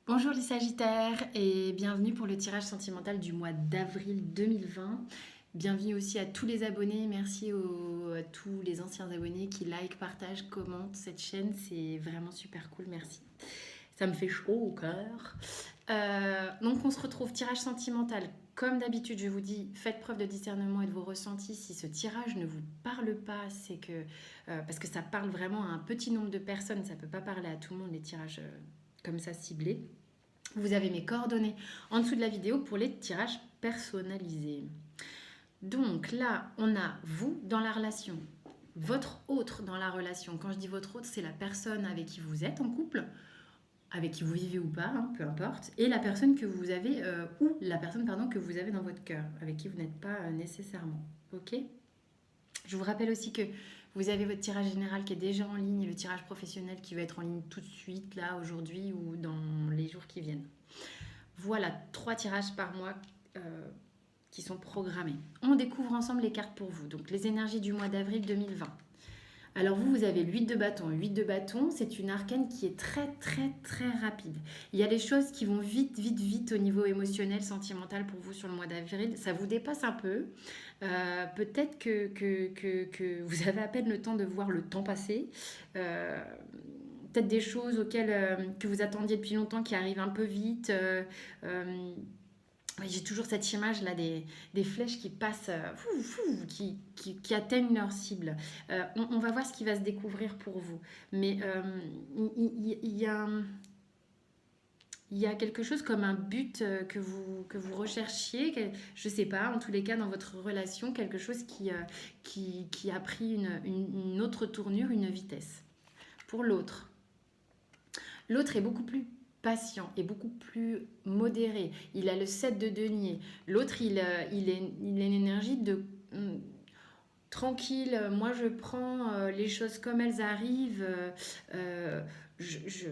Bonjour les Sagittaires et bienvenue pour le tirage sentimental du mois d'avril 2020. Bienvenue aussi à tous les abonnés, merci à tous les anciens abonnés qui like, partagent, commentent cette chaîne, c'est vraiment super cool, merci. Ça me fait chaud au cœur. Donc on se retrouve tirage sentimental. Comme d'habitude, je vous dis, faites preuve de discernement et de vos ressentis. Si ce tirage ne vous parle pas, c'est que parce que ça parle vraiment à un petit nombre de personnes, ça ne peut pas parler à tout le monde les tirages comme ça ciblés. Vous avez mes coordonnées en dessous de la vidéo pour les tirages personnalisés. Donc là, on a vous dans la relation, votre autre dans la relation. Quand je dis votre autre, c'est la personne avec qui vous êtes en couple, avec qui vous vivez ou pas, hein, peu importe, et la personne que vous avez, ou la personne pardon, que vous avez dans votre cœur, avec qui vous n'êtes pas nécessairement. Ok. Je vous rappelle aussi que vous avez votre tirage général qui est déjà en ligne et le tirage professionnel qui va être en ligne tout de suite, là, aujourd'hui ou dans les jours qui viennent. Voilà, 3 tirages par mois qui sont programmés. On découvre ensemble les cartes pour vous. Donc les énergies du mois d'avril 2020. Alors vous avez l'huile de bâton. L'huile de bâton, c'est une arcane qui est très très très rapide. Il y a des choses qui vont vite vite vite au niveau émotionnel, sentimental pour vous sur le mois d'avril. Ça vous dépasse un peu. Peut-être que vous avez à peine le temps de voir le temps passer. Peut-être des choses auxquelles que vous attendiez depuis longtemps qui arrivent un peu vite. Oui, j'ai toujours cette image là des flèches qui passent, qui atteignent leur cible. On va voir ce qui va se découvrir pour vous. Mais il y a quelque chose comme un but que vous recherchiez, je ne sais pas, en tous les cas dans votre relation, quelque chose qui a pris une autre tournure, une vitesse. Pour l'autre, l'autre est beaucoup plus patient et beaucoup plus modéré. Il a le 7 de denier. L'autre, il est une énergie de tranquille, moi je prends les choses comme elles arrivent. Euh, je, je,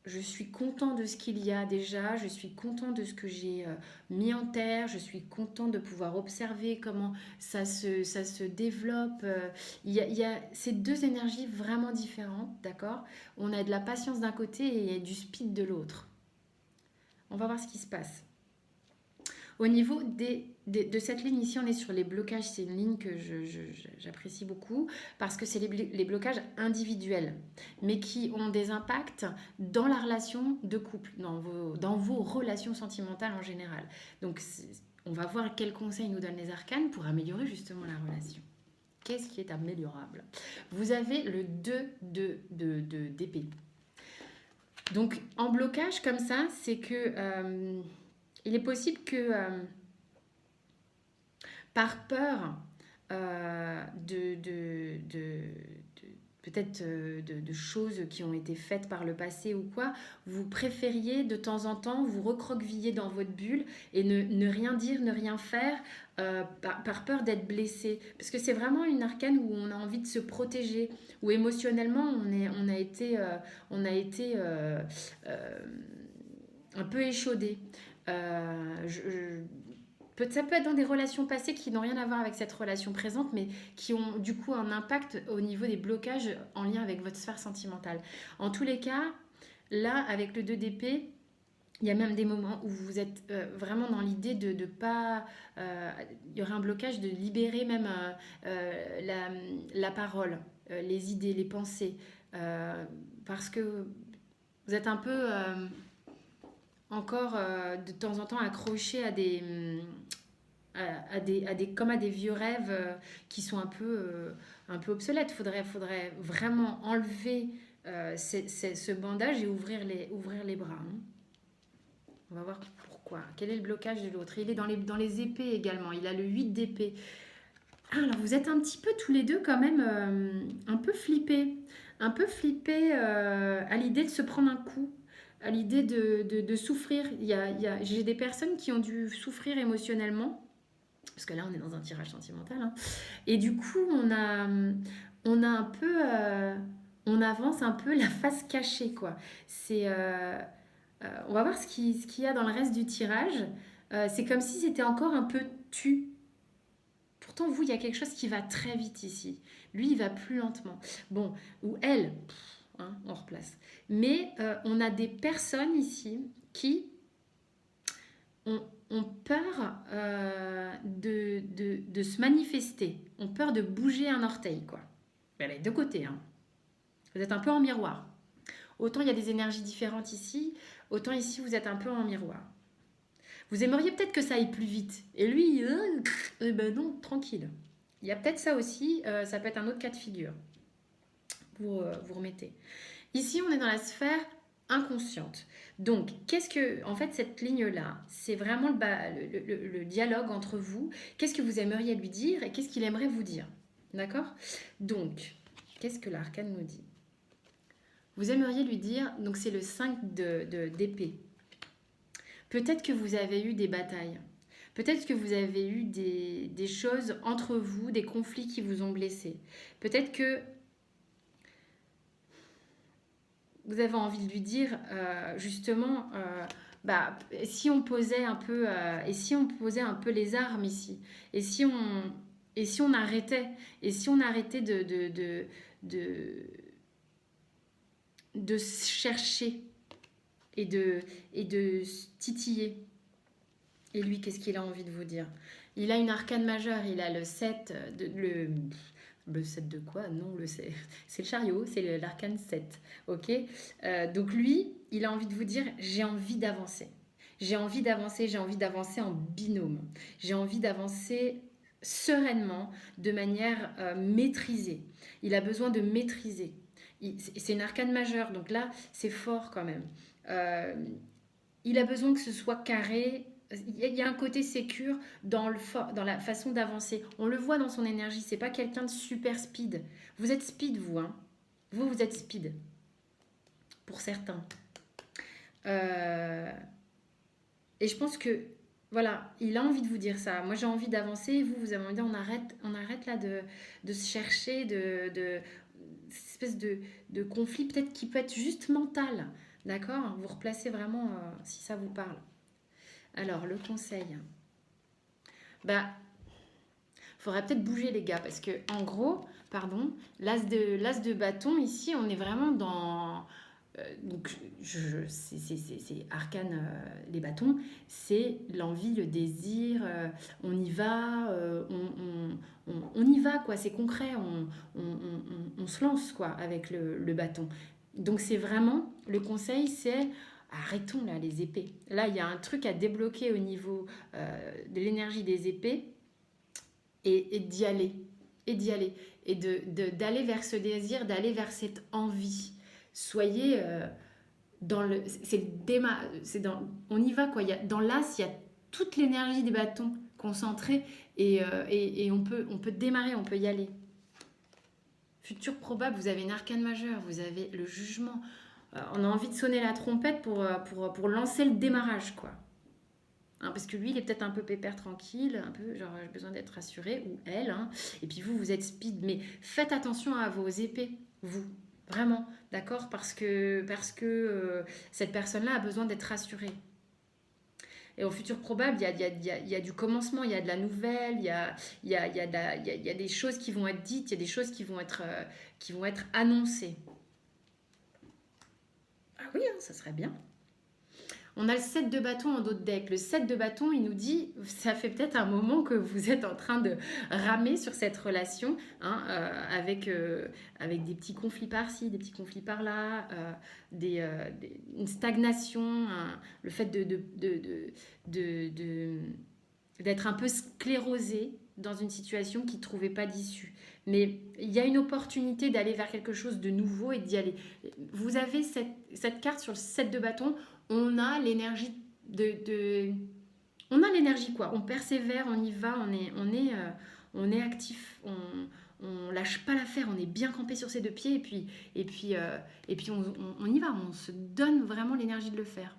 je suis content de ce qu'il y a déjà, je suis content de ce que j'ai mis en terre, je suis content de pouvoir observer comment ça se développe. Il y a ces deux énergies vraiment différentes, d'accord. On a de la patience d'un côté et du speed de l'autre. On va voir ce qui se passe. Au niveau de cette ligne ici, on est sur les blocages. C'est une ligne que j'apprécie beaucoup parce que c'est les blocages individuels, mais qui ont des impacts dans la relation de couple, dans vos relations sentimentales en général. Donc, on va voir quels conseils nous donnent les arcanes pour améliorer justement la relation. Qu'est-ce qui est améliorable? Vous avez le 2 d'épée. Donc, en blocage comme ça, c'est que il est possible que par peur peut-être de choses qui ont été faites par le passé ou quoi, vous préfériez de temps en temps vous recroqueviller dans votre bulle et ne rien dire, ne rien faire par peur d'être blessé. Parce que c'est vraiment une arcane où on a envie de se protéger, où émotionnellement on a été un peu échaudé. Ça peut être dans des relations passées qui n'ont rien à voir avec cette relation présente, mais qui ont du coup un impact au niveau des blocages en lien avec votre sphère sentimentale. En tous les cas, là, avec le 2 d'épée, il y a même des moments où vous êtes vraiment dans l'idée de ne pas... il y aurait un blocage de libérer même la parole, les idées, les pensées. Parce que vous êtes un peu encore de temps en temps accroché comme à des vieux rêves qui sont un peu obsolètes. Faudrait vraiment enlever ce bandage et ouvrir les bras. Hein. On va voir pourquoi. Quel est le blocage de l'autre? Il est dans les épées également. Il a le 8 d'épée. Ah, alors vous êtes un petit peu tous les deux quand même un peu flippés. Un peu flippés à l'idée de se prendre un coup, à l'idée de souffrir. J'ai des personnes qui ont dû souffrir émotionnellement, parce que là on est dans un tirage sentimental, hein. Et du coup on a un peu... on avance un peu la face cachée, quoi. On va voir ce qu'il y a dans le reste du tirage. C'est comme si c'était encore un peu tu. Pourtant, il y a quelque chose qui va très vite ici. Lui, il va plus lentement. Bon, ou elle, hein, on replace. Mais on a des personnes ici qui ont peur de se manifester, ont peur de bouger un orteil, quoi. Elle est de côté, hein. Vous êtes un peu en miroir. Autant il y a des énergies différentes ici, autant ici vous êtes un peu en miroir. Vous aimeriez peut-être que ça aille plus vite. Et lui, eh ben non, tranquille. Il y a peut-être ça aussi, ça peut être un autre cas de figure. Vous remettez. Ici, on est dans la sphère inconsciente. Donc, en fait, cette ligne-là, c'est vraiment le dialogue entre vous. Qu'est-ce que vous aimeriez lui dire et qu'est-ce qu'il aimerait vous dire? D'accord? Donc, qu'est-ce que l'arcane nous dit? Vous aimeriez lui dire, donc c'est le 5 d'épée. Peut-être que vous avez eu des batailles. Peut-être que vous avez eu des choses entre vous, des conflits qui vous ont blessé. Peut-être que vous avez envie de lui dire, justement, si on posait un peu, et si on posait un peu les armes ici, et si on arrêtait, de chercher et de titiller. Et lui, qu'est-ce qu'il a envie de vous dire? Il a une arcane majeure, il a le 7, le 7 de quoi? Non, c'est le chariot, c'est l'arcane 7. Ok. Donc lui, il a envie de vous dire, j'ai envie d'avancer. J'ai envie d'avancer en binôme. J'ai envie d'avancer sereinement, de manière maîtrisée. Il a besoin de maîtriser. C'est une arcane majeure, donc là, c'est fort quand même. Euh, il a besoin que ce soit carré. Il y a un côté sécure dans la façon d'avancer. On le voit dans son énergie. C'est pas quelqu'un de super speed. Vous êtes speed, vous. Hein. Vous êtes speed. Pour certains. Et je pense que, voilà, il a envie de vous dire ça. Moi, j'ai envie d'avancer. Vous avez envie de dire, on arrête là de se chercher, cette espèce de conflit, peut-être qui peut être juste mental. D'accord? Vous replacez vraiment si ça vous parle. Alors, le conseil. Faudrait peut-être bouger les gars, parce que en gros, pardon, l'as de bâton, ici, on est vraiment dans... donc, c'est arcane, les bâtons, c'est l'envie, le désir, on y va, on y va, quoi, c'est concret, on se lance, quoi, avec le bâton. Donc, c'est vraiment, le conseil, c'est arrêtons là les épées. Là, il y a un truc à débloquer au niveau de l'énergie des épées et d'y aller. Et d'y aller. Et d'aller vers ce désir, d'aller vers cette envie. Soyez dans le... on y va quoi. Dans l'as, il y a toute l'énergie des bâtons concentrée et on peut démarrer, on peut y aller. Futur probable, vous avez une arcane majeure, vous avez le jugement. On a envie de sonner la trompette pour lancer le démarrage, quoi. Hein, parce que lui, il est peut-être un peu pépère tranquille, un peu genre j'ai besoin d'être rassuré, ou elle. Hein. Et puis vous êtes speed. Mais faites attention à vos épées, vous. Vraiment, d'accord? Parce que cette personne-là a besoin d'être rassurée. Et au futur probable, il y a du commencement, il y a de la nouvelle, il y a des choses qui vont être dites, il y a des choses qui vont être annoncées. Ah oui, hein, ça serait bien. On a le 7 de bâton en dos de deck. Le 7 de bâton, il nous dit, ça fait peut-être un moment que vous êtes en train de ramer sur cette relation, hein, avec des petits conflits par-ci, des petits conflits par-là, une stagnation, hein, le fait d'être un peu sclérosé dans une situation qui ne trouvait pas d'issue. Mais il y a une opportunité d'aller vers quelque chose de nouveau et d'y aller. Vous avez cette carte sur le 7 de bâton. On a l'énergie on a l'énergie, quoi. On persévère, on y va, on est actif, on lâche pas l'affaire, on est bien campé sur ses deux pieds et puis on y va, on se donne vraiment l'énergie de le faire.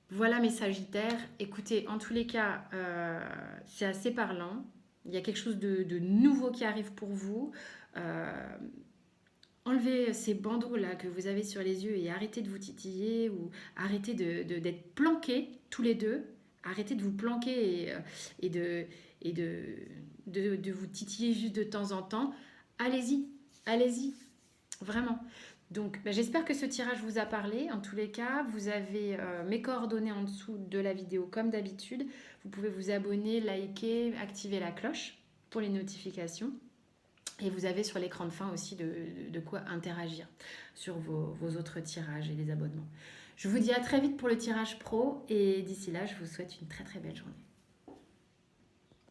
Voilà mes Sagittaires. Écoutez, en tous les cas, c'est assez parlant. Il y a quelque chose de nouveau qui arrive pour vous. Enlevez ces bandeaux là que vous avez sur les yeux et arrêtez de vous titiller ou arrêtez d'être planqués tous les deux. Arrêtez de vous planquer et de vous titiller juste de temps en temps. Allez-y, allez-y. Vraiment. Donc, j'espère que ce tirage vous a parlé. En tous les cas, vous avez mes coordonnées en dessous de la vidéo comme d'habitude. Vous pouvez vous abonner, liker, activer la cloche pour les notifications. Et vous avez sur l'écran de fin aussi de quoi interagir sur vos autres tirages et les abonnements. Je vous dis à très vite pour le tirage pro et d'ici là, je vous souhaite une très très belle journée.